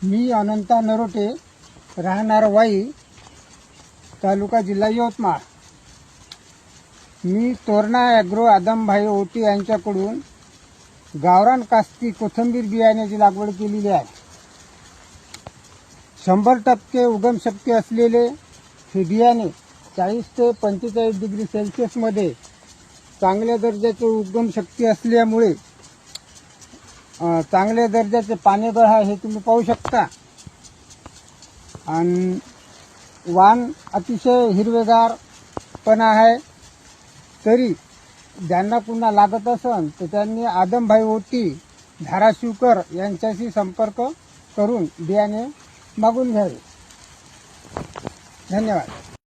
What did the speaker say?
मी अनंता नरोटे, राहणार वाई, तालुका जिल्हा यवतमाळ. मी तोरणा ॲग्रो आदमभाई ओटी यांच्याकडून गावरान कास्ती कोथिंबीर बियाण्याची लागवड केलेली आहे. 100% उगम शक्ती असलेले हे बियाणे 40 ते 45 डिग्री सेल्सिअसमध्ये चांगल्या दर्जाचे उगम शक्ती असल्यामुळे चांगल्या दर्जाचे पानेगळ आहे हे तुम्ही पाहू शकता. आणि वाण अतिशय हिरवेगार पण आहे. तरी ज्यांना पुन्हा लागत असेल तर त्यांनी आदमभाई ओटी धाराशिवकर यांच्याशी संपर्क करून बियाणे मागून घ्यावे. धन्यवाद.